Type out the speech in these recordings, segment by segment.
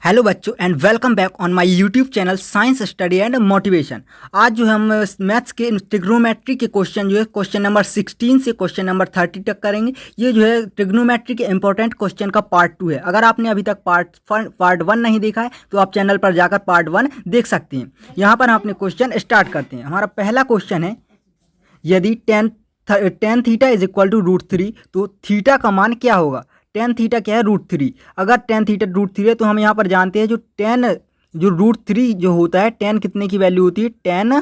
Hello बच्चों and welcome back on my YouTube channel science study and motivation. आज जो है हम मैथ्स के ट्रिग्नोमेट्री के क्वेश्चन जो है क्वेश्चन नंबर 16 से क्वेश्चन नंबर 30 तक करेंगे। ये जो है ट्रिग्नोमेट्री के इंपॉर्टेंट क्वेश्चन का पार्ट 2 है। अगर आपने अभी तक पार्ट 1 नहीं देखा है तो आप चैनल पर जाकर पार्ट 1 देख सकते हैं। यहाँ पर हम अपने क्वेश्चन स्टार्ट करते हैं। हमारा पहला क्वेश्चन है, यदि tan theta is equal to √3 तो थीटा का मान क्या होगा। टेन थीटा क्या है, √3। अगर टेन थीटा √3 है तो हम यहाँ पर जानते हैं जो √3 जो होता है, टेन कितने की वैल्यू होती है, टेन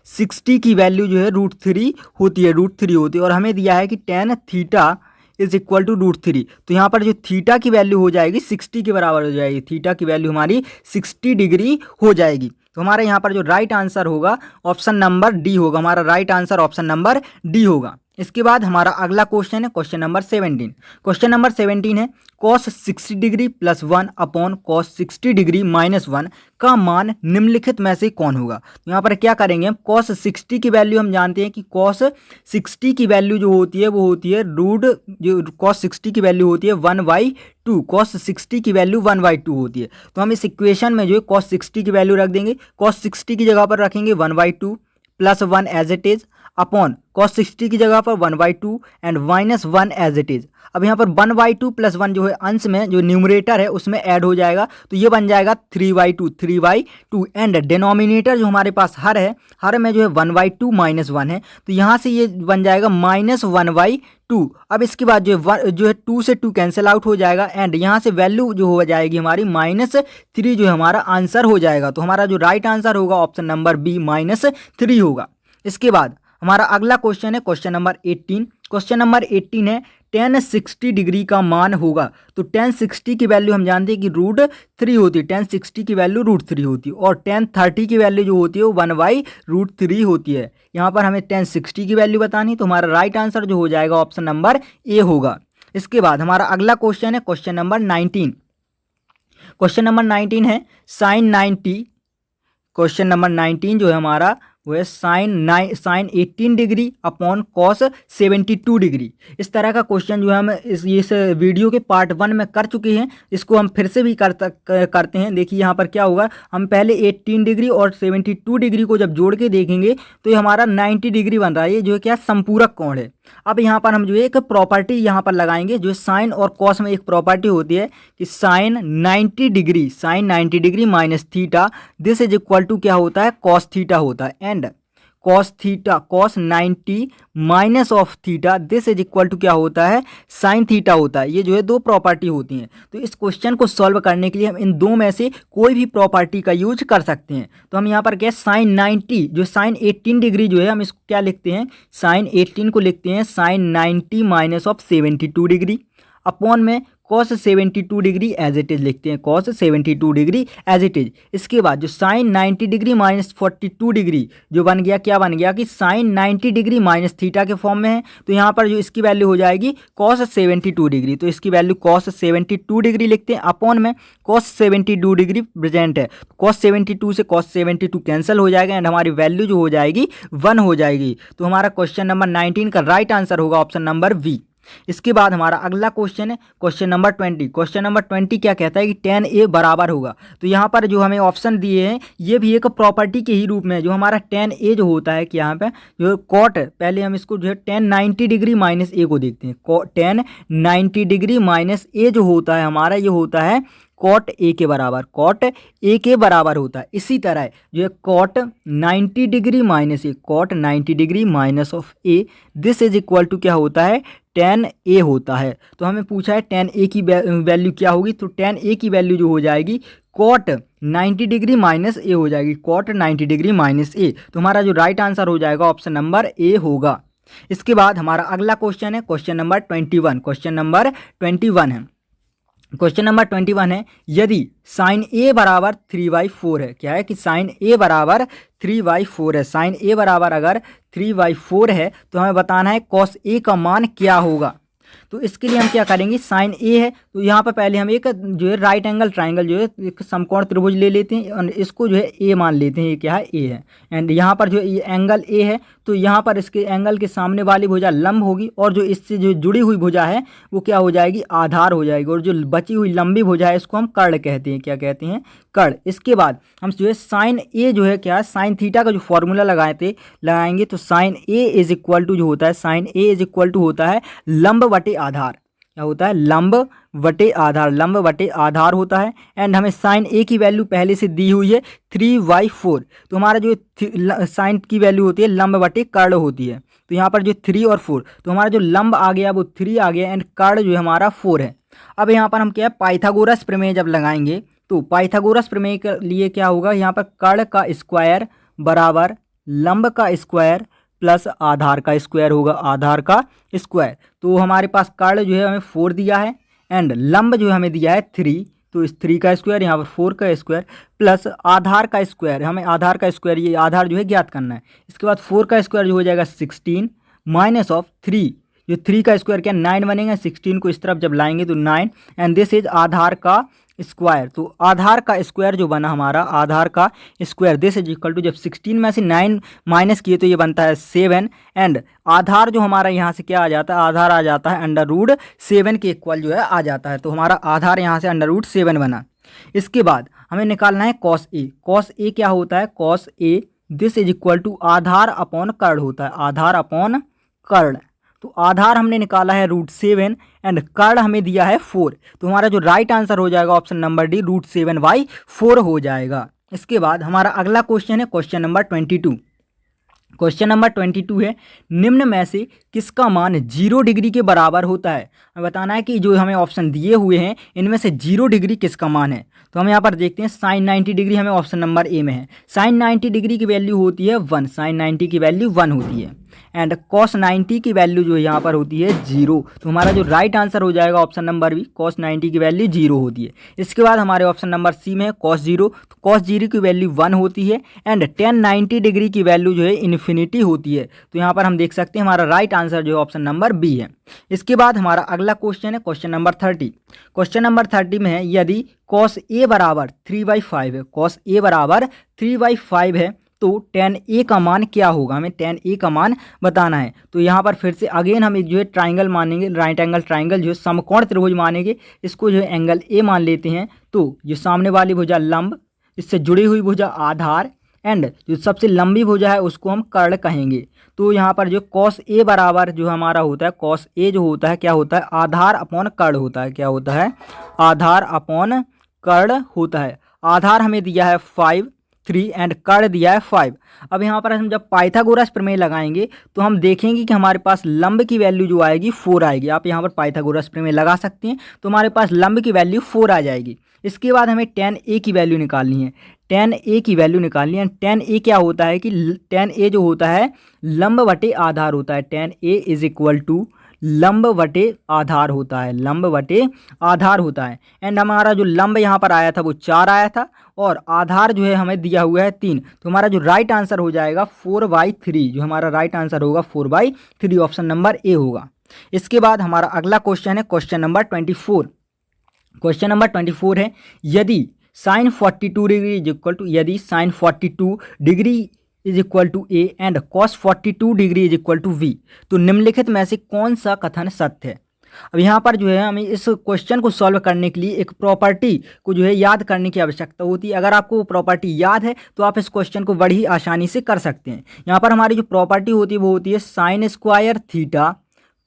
60 की वैल्यू जो है √3 होती है। और हमें दिया है कि tan theta is equal to √3। तो यहाँ पर जो थीटा की वैल्यू हो जाएगी 60 के बराबर हो जाएगी। थीटा की वैल्यू हमारी 60 डिग्री हो जाएगी। तो हमारा यहाँ पर जो राइट आंसर होगा ऑप्शन नंबर डी होगा। हमारा right answer option number D होगा। इसके बाद हमारा अगला क्वेश्चन है क्वेश्चन नंबर 17। क्वेश्चन नंबर 17 है, cos 60 degree plus 1 upon cos 60 degree minus 1 का मान निम्नलिखित में से कौन होगा। तो यहाँ पर क्या करेंगे हम, cos 60 की वैल्यू हम जानते हैं कि cos 60 की वैल्यू जो होती है वो होती है cos 60 की वैल्यू होती है 1/2। cos 60 की वैल्यू 1/2 होती है। तो हम इस इक्वेशन में जो है cos 60 की वैल्यू रख देंगे। cos 60 की जगह पर रखेंगे 1/2 plus 1 as it is upon cos 60 की जगह पर 1/2 and minus 1 as it is. अब यहाँ पर 1/2 प्लस 1 जो है अंश में जो न्यूमरेटर है उसमें ऐड हो जाएगा, तो ये बन जाएगा 3/2 एंड डिनोमिनेटर जो हमारे पास हर है, हर में जो है 1/2 माइनस 1 है, तो यहाँ से ये बन जाएगा -1/2। अब इसके बाद जो है 2 से 2 कैंसिल आउट हो जाएगा एंड यहाँ से वैल्यू जो हो जाएगी हमारी -3 जो है हमारा आंसर हो जाएगा। तो हमारा जो राइट आंसर होगा ऑप्शन नंबर बी -3 होगा। इसके बाद हमारा अगला क्वेश्चन है क्वेश्चन नंबर 18। क्वेश्चन नंबर 18 है, tan 60 डिग्री का मान होगा। तो tan 60 की वैल्यू हम जानते हैं कि √3 होती है। tan 60 की वैल्यू √3 होती है और tan 30 की वैल्यू जो होती है वो 1/√3 होती है। यहाँ पर हमें tan 60 की वैल्यू बतानी, तो हमारा राइट आंसर जो हो जाएगा ऑप्शन नंबर ए होगा। इसके बाद हमारा अगला क्वेश्चन है क्वेश्चन नंबर 19। क्वेश्चन नंबर 19 है, sin 90। क्वेश्चन नंबर 19 जो है हमारा वो है sine 18 degree upon cos 72 degree. इस तरह का क्वेश्चन जो है हम इस वीडियो के पार्ट 1 में कर चुके हैं। इसको हम फिर से भी करते हैं। देखिए यहाँ पर क्या होगा, हम पहले 18 डिग्री और 72 डिग्री को जब जोड़ के देखेंगे तो ये हमारा 90 डिग्री बन रहा है। ये जो है क्या, संपूरक कोण है। अब यहाँ पर हम जो है एक प्रॉपर्टी यहाँ पर लगाएंगे, जो साइन और कॉस में एक प्रॉपर्टी होती है कि sine 90 degree minus theta this is equal to क्या होता है, कॉस थीटा होता है। And cos 90 minus of theta this is equal to क्या होता है, साइन थीटा होता है। ये जो है दो प्रॉपर्टी होती हैं। तो इस क्वेश्चन को सॉल्व करने के लिए हम इन दो में से कोई भी प्रॉपर्टी का यूज कर सकते हैं। तो हम यहाँ पर क्या, साइन 90 जो साइन 18 डिग्री जो है हम इसको क्या लिखते हैं, साइन 18 को लिखते हैं sine 90 minus of 72 degree upon में cos 72 degree as it is लिखते हैं, cos 72 degree as it is. इसके बाद जो साइन 90 डिग्री माइनस 42 डिग्री जो बन गया, क्या बन गया कि साइन 90 डिग्री माइनस थीटा के फॉर्म में है। तो यहाँ पर जो इसकी वैल्यू हो जाएगी cos 72 डिग्री, तो इसकी वैल्यू cos 72 डिग्री लिखते हैं अपॉन में cos 72 डिग्री प्रेजेंट है। cos 72 से cos 72 कैंसिल हो जाएगा एंड हमारी वैल्यू जो हो जाएगी 1 हो जाएगी। तो हमारा क्वेश्चन नंबर 19 का राइट आंसर होगा ऑप्शन नंबर बी। इसके बाद हमारा अगला क्वेश्चन है क्वेश्चन नंबर 20। क्वेश्चन नंबर 20 क्या कहता है कि tan a बराबर होगा। तो यहाँ पर जो हमें ऑप्शन दिए हैं ये भी एक प्रॉपर्टी के ही रूप में है। जो हमारा tan a जो होता है कि यहाँ पे जो कॉट, पहले हम इसको जो है tan 90 डिग्री माइनस a को देखते हैं। tan 90 डिग्री माइनस a जो होता है हमारा, ये होता है कॉट ए के बराबर, कॉट ए के बराबर होता है। इसी तरह जो है cot 90 degree minus A, cot 90 degree minus of A this is equal to क्या होता है, tan ए होता है। तो हमें पूछा है tan ए की वैल्यू क्या होगी। तो tan ए की वैल्यू जो हो जाएगी कॉट 90 डिग्री माइनस ए हो जाएगी, कॉट 90 डिग्री माइनस ए। तो हमारा जो राइट आंसर हो जाएगा ऑप्शन नंबर ए होगा। इसके बाद हमारा अगला क्वेश्चन है क्वेश्चन नंबर 21। क्वेश्चन नंबर 21 है, क्वेश्चन नंबर 21 है, यदि साइन ए बराबर 3/4 है। क्या है कि साइन ए बराबर 3/4 है। साइन ए बराबर अगर 3/4 है तो हमें बताना है कॉस ए का मान क्या होगा। तो इसके लिए हम क्या करेंगे, साइन ए है तो यहाँ पर पहले हम एक जो है राइट एंगल ट्राइंगल जो है एक समकोण त्रिभुज ले लेते हैं और इसको जो है ए मान लेते हैं, ये क्या है ए है। एंड यहाँ पर जो ये एंगल ए है तो यहाँ पर इसके एंगल के सामने वाली भुजा लंब होगी और जो इससे जो जुड़ी हुई भुजा है वो क्या हो जाएगी, आधार हो जाएगी। और जो बची हुई लंबी भुजा है इसको हम कर्ण कहते हैं, क्या कहते हैं, कर्ण। इसके बाद हम जो है साइन ए जो है क्या है, साइन थीटा का जो फॉर्मूला लगाएंगे तो sine A is equal to जो होता है, sine A is equal to होता है लंब बटे आधार। क्या होता है, लंब बटे आधार, लंब बटे आधार होता है। एंड हमें साइन ए की वैल्यू पहले से दी हुई है 3/4, तो हमारा जो साइन की वैल्यू होती है लंब बटे कर्ण होती है। तो यहाँ पर जो 3 और 4, तो हमारा जो लंब आ गया वो 3 आ गया एंड कर्ण जो है हमारा 4 है। अब यहाँ पर हम क्या है, पाइथागोरस प्रमेय जब लगाएंगे तो पाइथागोरस प्रमेय के लिए क्या होगा, यहाँ पर कर्ण का स्क्वायर बराबर लंब का स्क्वायर प्लस आधार का स्क्वायर होगा, आधार का स्क्वायर। तो हमारे पास कर्ण जो है हमें 4 दिया है एंड लंब जो है हमें दिया है 3, तो इस 3 का स्क्वायर यहाँ पर 4 का स्क्वायर प्लस आधार का स्क्वायर, हमें आधार का स्क्वायर ये आधार जो है ज्ञात करना है। इसके बाद 4 का स्क्वायर जो हो जाएगा 16 माइनस ऑफ 3, जो 3 का स्क्वायर क्या 9 बनेगा, 16 को इस तरफ जब लाएंगे तो 9 एंड दिस इज आधार का स्क्वायर। तो आधार का स्क्वायर जो बना हमारा, आधार का square this is equal to, जब 16 में से 9 माइनस किए तो ये बनता है 7 एंड आधार जो हमारा यहाँ से क्या आ जाता है, आधार आ जाता है √7 के इक्वल जो है आ जाता है। तो हमारा आधार यहाँ से √7 बना। इसके बाद हमें निकालना है कॉस ए। कॉस ए क्या होता है, cos A this is equal to आधार अपॉन कर्ण होता है, आधार अपॉन कर्ण। तो आधार हमने निकाला है √7 एंड कर्ण हमें दिया है 4, तो हमारा जो राइट आंसर हो जाएगा ऑप्शन नंबर डी √7/4 हो जाएगा। इसके बाद हमारा अगला क्वेश्चन है क्वेश्चन नंबर 22। क्वेश्चन नंबर 22 है, निम्न में से किसका मान 0 डिग्री के बराबर होता है। हमें बताना है कि जो हमें ऑप्शन दिए हुए हैं इनमें से 0 डिग्री किसका मान है। तो हम यहाँ पर देखते हैं साइन 90 डिग्री हमें ऑप्शन नंबर ए में है। साइन 90 डिग्री की वैल्यू होती है 1, साइन 90 की वैल्यू 1 होती है एंड कॉस 90 की वैल्यू जो यहाँ पर होती है 0। तो हमारा जो राइट आंसर हो जाएगा ऑप्शन नंबर बी, कॉस 90 की वैल्यू 0 होती है। इसके बाद हमारे ऑप्शन नंबर सी में है कॉस 0, तो कॉस 0 की वैल्यू 1 होती है एंड tan 90 डिग्री की वैल्यू जो है इन्फिनिटी होती है। तो यहाँ पर हम देख सकते हैं हमारा राइट आंसर जो है ऑप्शन नंबर बी है। इसके बाद हमारा अगला क्वेश्चन है क्वेश्चन नंबर 30। क्वेश्चन नंबर 30 में है, यदि कॉस ए बराबर 3/5 है, कॉस ए बराबर 3/5 है तो tan ए का मान क्या होगा, हमें tan ए का मान बताना है। तो यहाँ पर फिर से अगेन हम जो है ट्राइंगल मानेंगे, राइट एंगल ट्राइंगल जो है समकोण त्रिभुज मानेंगे, इसको जो है एंगल ए मान लेते हैं। तो जो सामने वाली भुजा लंब, इससे जुड़ी हुई भुजा आधार एंड जो सबसे लंबी भुजा है उसको हम कर्ण कहेंगे। तो यहाँ पर जो कॉस ए बराबर जो हमारा होता है, कॉस ए जो होता है क्या होता है, आधार अपॉन कर्ण होता है। क्या होता है, आधार अपॉन कर्ण होता है। आधार हमें दिया है 5, 3 एंड कर्ण दिया है 5। अब यहाँ पर हम जब पाइथागोरस प्रमेय लगाएंगे तो हम देखेंगे कि हमारे पास लंब की वैल्यू जो आएगी 4 आएगी। आप यहाँ पर पाइथागोरस प्रमेय लगा सकते हैं तो हमारे पास लंब की वैल्यू 4 आ जाएगी। इसके बाद हमें tan ए की वैल्यू निकालनी है, tan ए की वैल्यू निकालनी है। tan ए क्या होता है कि tan ए जो होता है लंब बटे आधार होता है। tan A is equal to लंब बटे आधार होता है, लंब बटे आधार होता है। एंड हमारा जो लंब यहाँ पर आया था वो 4 आया था और आधार जो है हमें दिया हुआ है 3। तो हमारा जो राइट आंसर हो जाएगा 4/3, जो हमारा राइट आंसर होगा 4/3, ऑप्शन नंबर ए होगा। इसके बाद हमारा अगला क्वेश्चन है क्वेश्चन नंबर 24। क्वेश्चन नंबर 24 है, यदि sine 42 degree is equal to, यदि sine 42 degree is equal to A and cos 42 degree is equal to B, तो निम्नलिखित में से कौन सा कथन सत्य है। अब यहाँ पर जो है हमें इस क्वेश्चन को सॉल्व करने के लिए एक प्रॉपर्टी को जो है याद करने की आवश्यकता होती है। अगर आपको वो प्रॉपर्टी याद है तो आप इस क्वेश्चन को बड़ी आसानी से कर सकते हैं। यहाँ पर हमारी जो प्रॉपर्टी होती है वो होती है sine square theta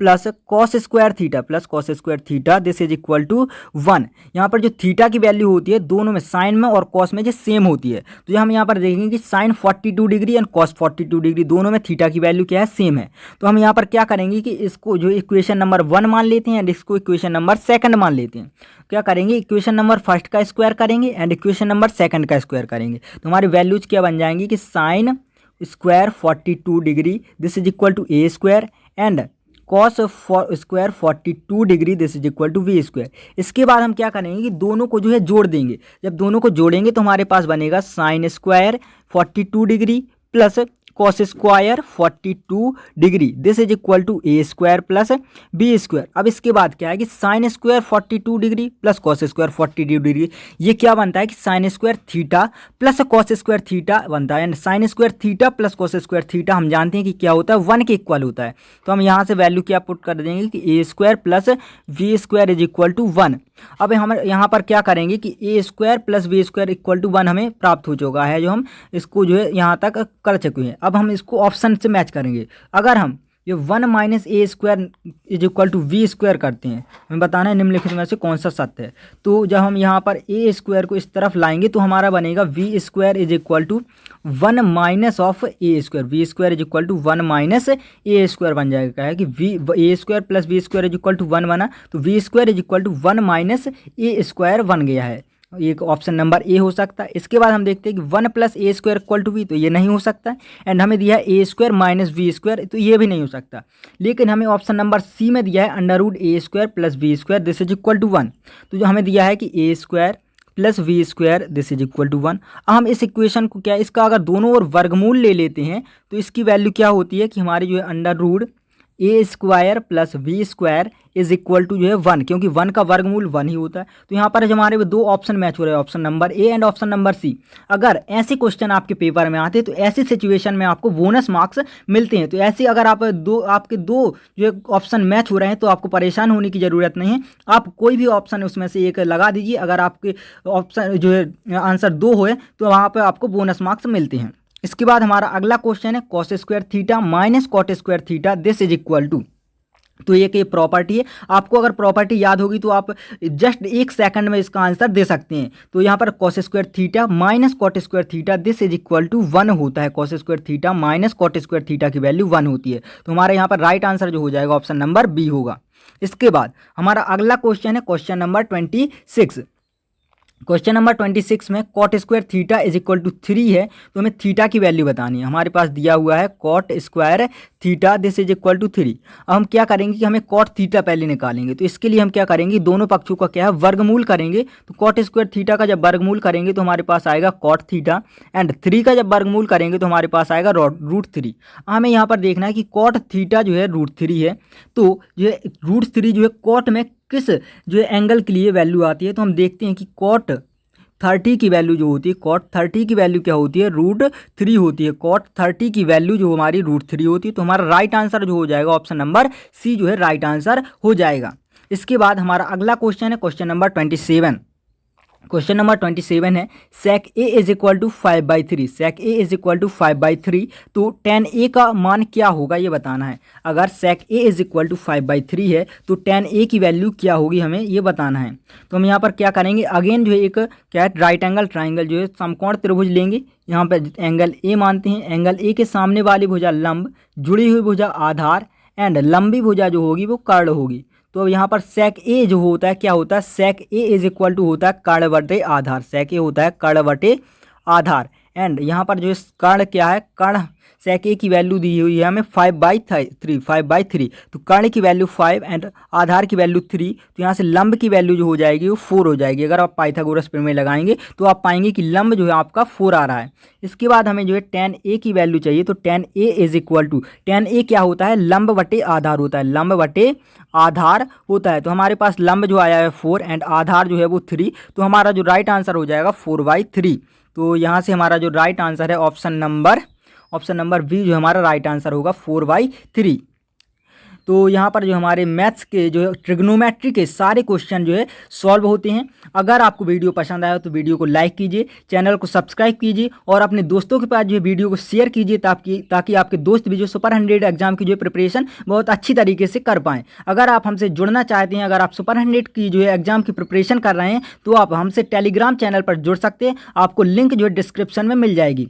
plus cos square theta plus cos square theta this is equal to 1। यहाँ पर जो थीटा की वैल्यू होती है दोनों में, साइन में और कॉस में जो सेम होती है। तो ये हम यहाँ पर देखेंगे कि sine 42 degree and cos 42 degree दोनों में थीटा की वैल्यू क्या है, सेम है। तो हम यहाँ पर क्या करेंगे कि इसको जो इक्वेशन नंबर 1 मान लेते हैं एंड इसको इक्वेशन नंबर 2 मान लेते हैं। क्या करेंगे, इक्वेशन नंबर 1 का स्क्वायर करेंगे एंड इक्वेशन नंबर 2 का स्क्वायर करेंगे। तो हमारी वैल्यूज क्या बन जाएंगी कि sine square 42 degree this is equal to A square and cos square 42 degree this is equal to B square. इसके बाद हम क्या करेंगे कि दोनों को जो है जोड़ देंगे। जब दोनों को जोड़ेंगे तो हमारे पास बनेगा sine square 42 degree plus cos square 42 degree this is equal to A square plus B square. अब इसके बाद क्या है कि sine square 42 degree plus cos square 42 degree, ये क्या बनता है कि sine square theta plus cos square theta बनता है। And sine square theta plus cos square theta हम जानते हैं कि क्या होता है, 1 के इक्वल होता है। तो हम यहाँ से वैल्यू क्या पुट कर देंगे कि A square plus B square is equal to 1। अब हम यहाँ पर क्या करेंगे कि A square plus B square equal to 1 हमें प्राप्त हो चुका है, जो हम इसको जो है यहाँ तक कर चुके हैं। अब हम इसको ऑप्शन से मैच करेंगे। अगर हम ये 1 minus A square is equal to B square करते हैं, हमें बताना है निम्नलिखित में से कौन सा सत्य है। तो जब हम यहाँ पर ए स्क्वायर को इस तरफ लाएंगे तो हमारा बनेगा B square is equal to 1 minus of A square, B square is equal to 1 minus A square बन जाएगा। क्या है कि B A square plus B square is equal to 1 बना, तो B square is equal to 1 minus A square बन गया है। एक ऑप्शन नंबर ए हो सकता है। इसके बाद हम देखते हैं कि 1 plus A square equal to B, तो ये नहीं हो सकता है। एंड हमें दिया है ए स्क्वायर माइनस वी स्क्वायर, तो ये भी नहीं हो सकता। लेकिन हमें ऑप्शन नंबर सी में दिया है under root A square plus B square this is equal to 1। तो जो हमें दिया है कि A square plus B square this is equal to 1। हम इस इक्वेशन को क्या, इसका अगर दोनों ओर वर्गमूल ले लेते हैं तो इसकी वैल्यू क्या होती है कि हमारी जो है under root A square plus B square is equal to जो है 1, क्योंकि 1 का वर्गमूल 1 ही होता है। तो यहाँ पर हमारे दो ऑप्शन मैच हो रहे हैं, option number A and option number C. अगर ऐसे क्वेश्चन आपके पेपर में आते हैं तो ऐसी सिचुएशन में आपको बोनस मार्क्स मिलते हैं। तो ऐसे अगर आपके दो जो ऑप्शन मैच हो रहे हैं तो आपको परेशान होने की ज़रूरत नहीं है, आप कोई भी ऑप्शन उसमें से एक लगा दीजिए। अगर आपके ऑप्शन जो है आंसर 2 हो तो वहाँ पर आपको बोनस मार्क्स मिलते हैं। इसके बाद हमारा अगला क्वेश्चन है cos square theta minus cot square theta this is equal to. तो ये प्रॉपर्टी है, आपको अगर प्रॉपर्टी याद होगी तो आप जस्ट 1 सेकंड में इसका आंसर दे सकते हैं। तो यहाँ पर cos square theta minus cot square theta this is equal to 1 होता है। Cos square theta minus cot square theta की वैल्यू 1 होती है। तो हमारे यहाँ पर राइट आंसर जो हो जाएगा ऑप्शन नंबर बी होगा। इसके बाद हमारा अगला क्वेश्चन है क्वेश्चन नंबर 26। क्वेश्चन नंबर 26 में cot square theta is equal to 3 है, तो हमें थीटा की वैल्यू बतानी है। हमारे पास दिया हुआ है cot square theta this is equal to 3। अब हम क्या करेंगे कि हमें कॉट थीटा पहले निकालेंगे। तो इसके लिए हम क्या करेंगे, दोनों पक्षों का क्या है वर्गमूल करेंगे। तो कॉट स्क्वायर थीटा का जब वर्गमूल करेंगे तो हमारे पास आएगा कॉट थीटा, एंड 3 का जब वर्गमूल करेंगे तो हमारे पास आएगा रूट 3। हमें यहाँ पर देखना है कि कॉट थीटा जो है रूट 3 है, तो जो है रूट 3 जो है कॉट में किस जो है एंगल के लिए वैल्यू आती है। तो हम देखते हैं कि कॉट 30 की वैल्यू जो होती है, कॉट 30 की वैल्यू क्या होती है, रूट 3 होती है। कॉट 30 की वैल्यू जो हमारी रूट 3 होती है। तो हमारा राइट आंसर जो हो जाएगा ऑप्शन नंबर सी जो है राइट आंसर हो जाएगा। इसके बाद हमारा अगला क्वेश्चन है क्वेश्चन नंबर 27। क्वेश्चन नंबर 27 है sec A is equal to 5/3। Sec A is equal to 5/3, तो tan ए का मान क्या होगा ये बताना है। अगर सेक ए इज इक्वल टू 5/3 है तो tan ए की वैल्यू क्या होगी हमें ये बताना है। तो हम यहाँ पर क्या करेंगे, अगेन जो है एक क्या है राइट एंगल ट्राइंगल जो है समकोण त्रिभुज लेंगे। यहाँ पर एंगल ए मानते हैं, एंगल ए के सामने वाली भुजा लंब, जुड़ी हुई भुजा आधार, एंड लंबी भुजा जो होगी वो कर्ण होगी। तो यहाँ पर सेक ए जो होता है क्या होता है, sec A is equal to होता है कर्ण बटे आधार। सेक ए होता है कर्ण बटे आधार, एंड यहाँ पर जो कर्ण क्या है, कर्ण सेक ए की वैल्यू दी हुई है हमें 5/3। तो कर्ण की वैल्यू 5 एंड आधार की वैल्यू 3। तो यहाँ से लंब की वैल्यू जो हो जाएगी वो 4 हो जाएगी। अगर आप पाइथागोरस प्रमेय लगाएंगे तो आप पाएंगे कि लंब जो है आपका 4 आ रहा है। इसके बाद हमें जो है tan ए की वैल्यू चाहिए। तो tan A is equal to, tan A क्या होता है, लंब बटे आधार होता है, लंब बटे आधार होता है। तो हमारे पास लंब जो आया है 4 एंड आधार जो है वो 3। तो हमारा जो राइट आंसर हो जाएगा 4/3। तो यहाँ से हमारा जो राइट आंसर है ऑप्शन नंबर बी जो हमारा राइट आंसर होगा 4/3। तो यहाँ पर जो हमारे मैथ्स के जो ट्रिग्नोमेट्री के सारे क्वेश्चन जो है सॉल्व होते हैं। अगर आपको वीडियो पसंद आया तो वीडियो को लाइक कीजिए, चैनल को सब्सक्राइब कीजिए और अपने दोस्तों के पास जो है वीडियो को शेयर कीजिए ताकि आपके दोस्त भी जो सुपर 100 एग्जाम की जो प्रिपरेशन बहुत अच्छी तरीके से कर पाएँ। अगर आप हमसे जुड़ना चाहते हैं, अगर आप सुपर 100 की जो है एग्जाम की प्रिपरेशन कर रहे हैं तो आप हमसे टेलीग्राम चैनल पर जुड़ सकते हैं। आपको लिंक जो है डिस्क्रिप्शन में मिल जाएगी।